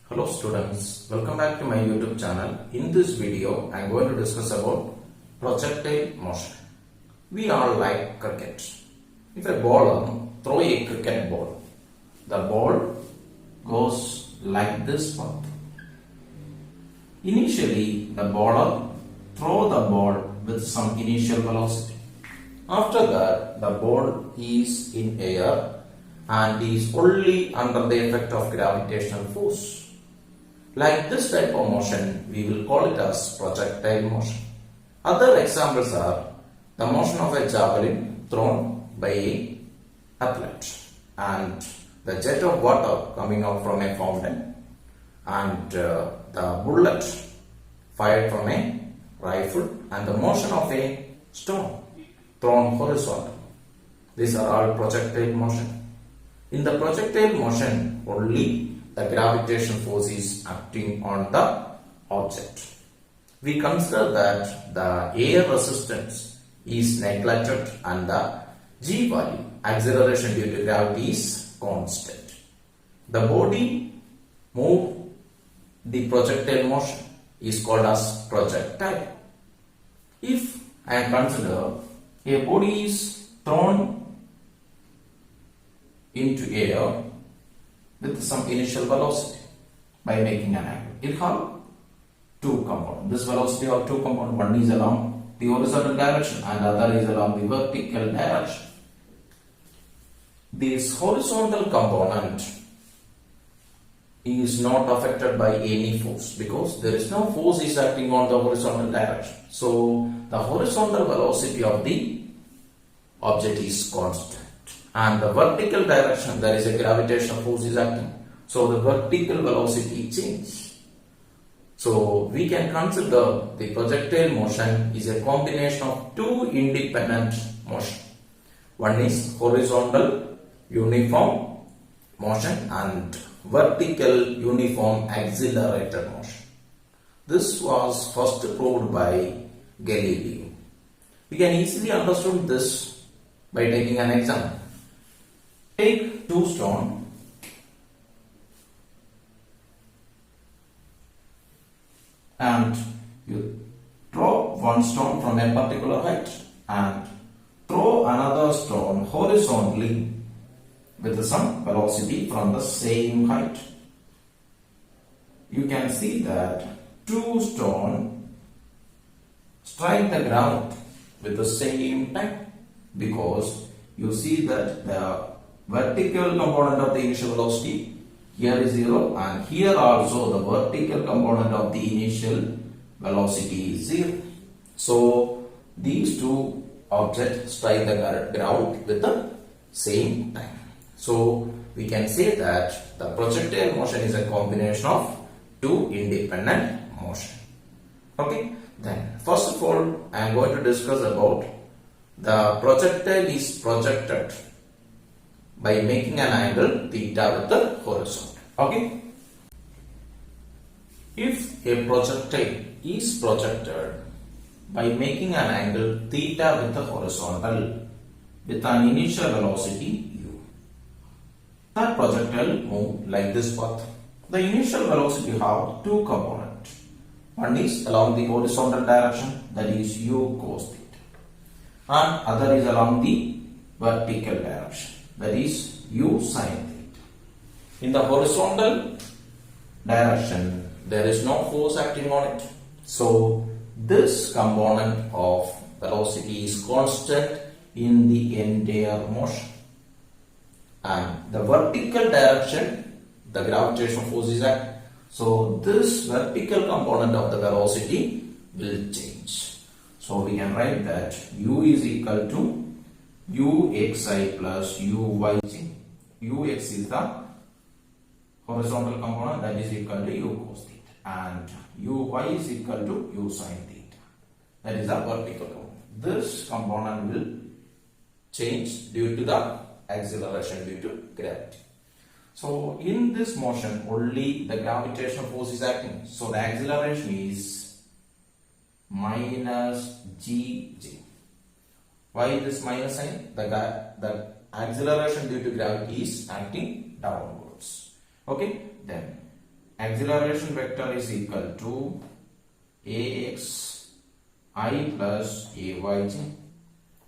Hello students, welcome back to my YouTube channel. In this video, I am going to discuss about projectile motion. We all like cricket. If a bowler throw a cricket ball, the ball goes like this path. Initially, the bowler throw the ball with some initial velocity. After that, the ball is in air and is only under the effect of gravitational force. Like this type of motion, we will call it as projectile motion. Other examples are the motion of a javelin thrown by an athlete and the jet of water coming out from a fountain and the bullet fired from a rifle and the motion of a stone thrown horizontal. These are all projectile motion. In the projectile motion, only the gravitational force is acting on the object. We consider that the air resistance is neglected and the g value, acceleration due to gravity, is constant. The body move the projectile motion is called as projectile. If I consider a body is thrown into air with some initial velocity by making an angle. It has two components. This velocity of two components, one is along the horizontal direction and other is along the vertical direction. This horizontal component is not affected by any force because there is no force is acting on the horizontal direction. So the horizontal velocity of the object is constant. And the vertical direction, there is a gravitational force is acting. So the vertical velocity change. So we can consider the projectile motion is a combination of two independent motion. One is horizontal uniform motion and vertical uniform accelerated motion. This was first proved by Galileo. We can easily understand this by taking an example. Take two stones and you throw one stone from a particular height and throw another stone horizontally with some velocity from the same height. You can see that two stones strike the ground with the same time because you see that the vertical component of the initial velocity here is 0 and here also the vertical component of the initial velocity is 0. So these two objects strike the ground with the same time. So we can say that the projectile motion is a combination of two independent motion. Okay, then first of all I am going to discuss about the projectile is projected by making an angle theta with the horizontal. Okay. If a projectile is projected by making an angle theta with the horizontal with an initial velocity u, that projectile move like this path. The initial velocity have two components. One is along the horizontal direction, that is u cos theta, and other is along the vertical direction, that is u sin theta. In the horizontal direction, there is no force acting on it. So this component of velocity is constant in the entire motion. And the vertical direction, the gravitational force is acting. So this vertical component of the velocity will change. So we can write that u is equal to uxi plus uyj. Ux is the horizontal component, that is equal to u cos theta, and uy is equal to u sin theta, that is the vertical component. This component will change due to the acceleration due to gravity. So in this motion only the gravitational force is acting, so the acceleration is minus gj. Why this minus sign? The acceleration due to gravity is acting downwards. Okay, then acceleration vector is equal to ax I plus ayj.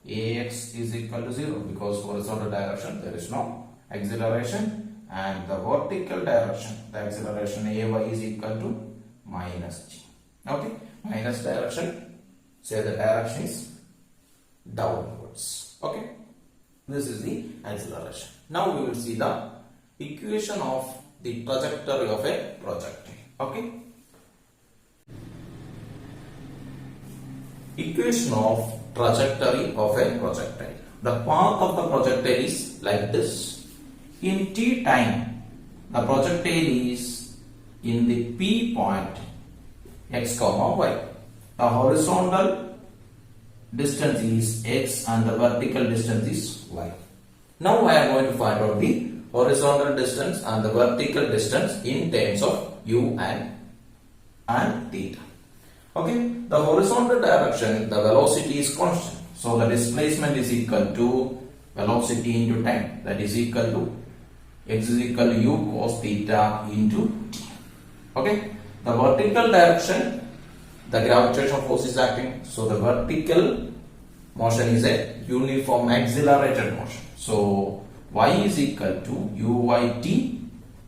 Ax is equal to 0 because horizontal direction there is no acceleration, and the vertical direction, the acceleration ay is equal to minus g. Okay, minus direction, say the direction is downwards. Okay, this is the acceleration. Now we will see the equation of the trajectory of a projectile. Okay, equation of trajectory of a projectile. The path of the projectile is like this. In t time, the projectile is in the p point x comma y. The horizontal distance is x and the vertical distance is y. Now I am going to find out the horizontal distance and the vertical distance in terms of u and theta. Okay, the horizontal direction, the velocity is constant. So the displacement is equal to velocity into time. That is equal to x is equal to u cos theta into t. Okay, the vertical direction, the gravitational force is acting. So the vertical motion is a uniform accelerated motion. So y is equal to uyt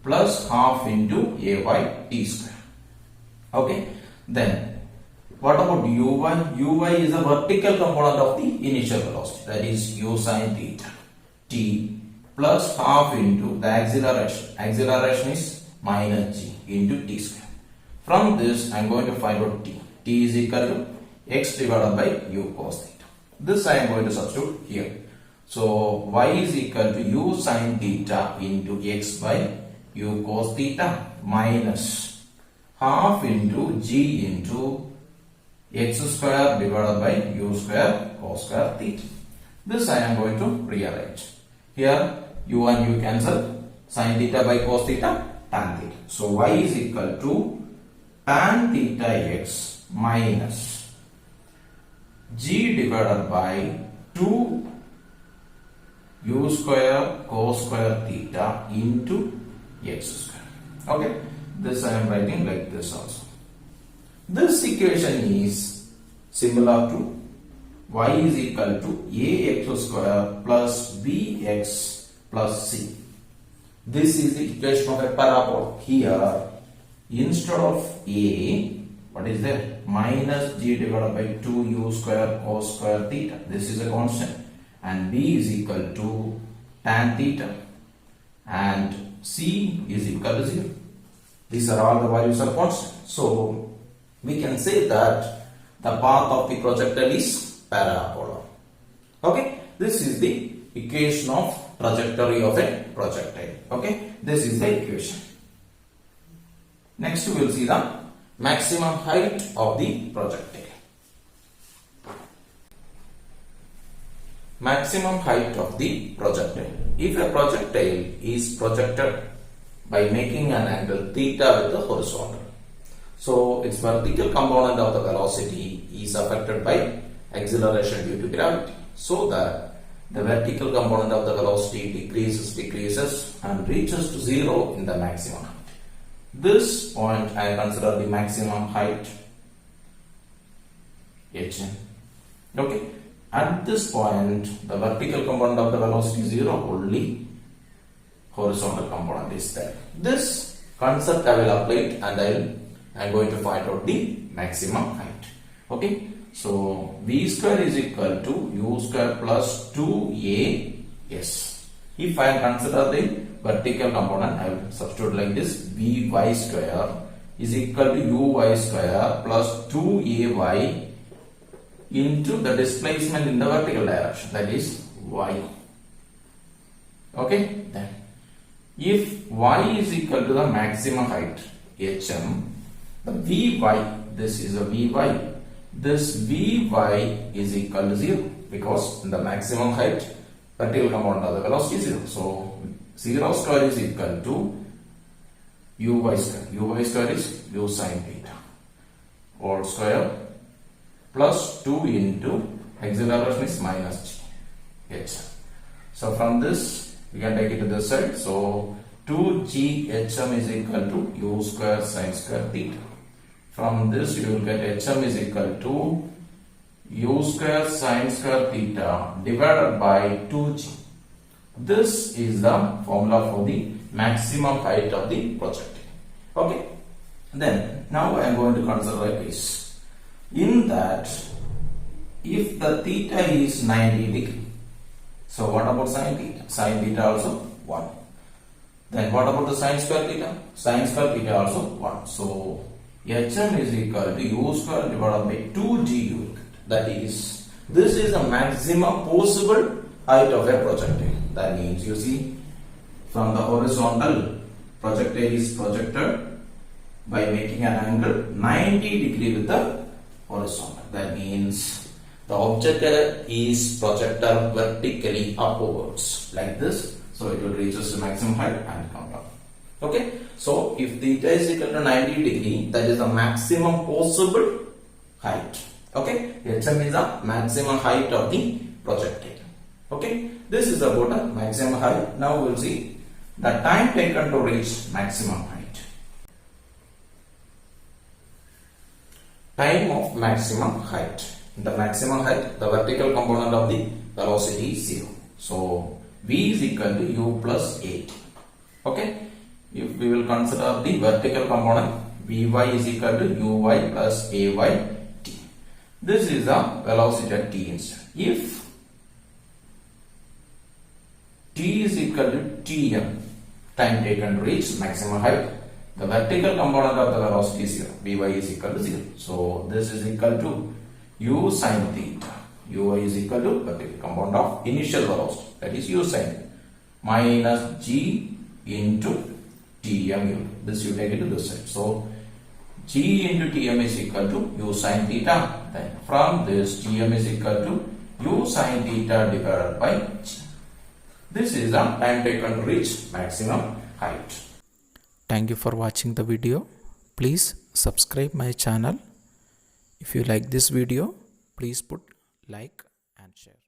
plus half into ayt square. Okay, then what about uy? Uy is the vertical component of the initial velocity, that is u sin theta t plus half into the acceleration. Acceleration is minus g into t square. From this I am going to find out t. T is equal to x divided by u cos theta. This I am going to substitute here. So y is equal to u sin theta into x by u cos theta minus half into g into x square divided by u square cos square theta. This I am going to rearrange. Here u and u cancel, sin theta by cos theta, tan theta. So y is equal to tan theta x minus g divided by 2 u square cos square theta into x square. Okay, this I am writing like this also. This equation is similar to y is equal to ax square plus bx plus c. This is the equation of a parabola. Here, instead of a, what is there? Minus g divided by 2u square cos square theta. This is a constant. And b is equal to tan theta. And c is equal to 0. These are all the values are constant. So, we can say that the path of the projectile is parabola. Okay, this is the equation of trajectory of a projectile. Okay, this is the equation. Next we will see the maximum height of the projectile. Maximum height of the projectile. If a projectile is projected by making an angle theta with the horizontal, so its vertical component of the velocity is affected by acceleration due to gravity, so that the vertical component of the velocity decreases and reaches to 0 in the maximum height. This point I consider the maximum height hn. Okay, at this point the vertical component of the velocity is 0, only horizontal component is there. This concept I will apply it and I am going to find out the maximum height. Okay, so v square is equal to u square plus 2as. If I consider the vertical component, I will substitute like this: vy square is equal to uy square plus 2ay into the displacement in the vertical direction, that is y. Okay, then if y is equal to the maximum height hm, the vy, this is a vy, this vy is equal to 0 because in the maximum height vertical component of the velocity is 0. So 0 square is equal to uy square. Uy square is u sin theta all square plus 2 into acceleration is minus g h. So from this we can take it to this side. So 2g hm is equal to u square sin square theta. From this you will get hm is equal to u square sin square theta divided by 2g. This is the formula for the maximum height of the projectile. Okay. Then now I am going to consider like this. In that, if the theta is 90 degree, so what about sin theta? Sin theta also 1. Then what about the sin square theta? Sin square theta also 1. So hm is equal to u square divided by 2g u will get. That is, this is the maximum possible height of a projectile. That means you see, from the horizontal, projectile is projected by making an angle 90 degree with the horizontal. That means the object is projected vertically upwards like this. So it will reach the maximum height and come down. Okay. So if theta is equal to 90 degree, that is the maximum possible height. Okay. hm is the maximum height of the projectile. Okay. This is about the maximum height. Now we will see the time taken to reach maximum height. Time of maximum height. The maximum height, the vertical component of the velocity is 0. So v is equal to u plus 8. Okay. If we will consider the vertical component, vy is equal to uy plus ay t. This is the velocity at t instant. If t is equal to tm, time taken to reach maximum height, the vertical component of the velocity is 0. Vy is equal to 0. So this is equal to u sin theta. Uy is equal to vertical component of initial velocity, that is u sin theta, minus g into tm. This you take it to this side. So g into tm is equal to u sin theta. Then from this, tm is equal to u sin theta divided by g. This is the time taken to reach maximum height. Thank you for watching the video. Please subscribe my channel. If you like this video, please put like and share.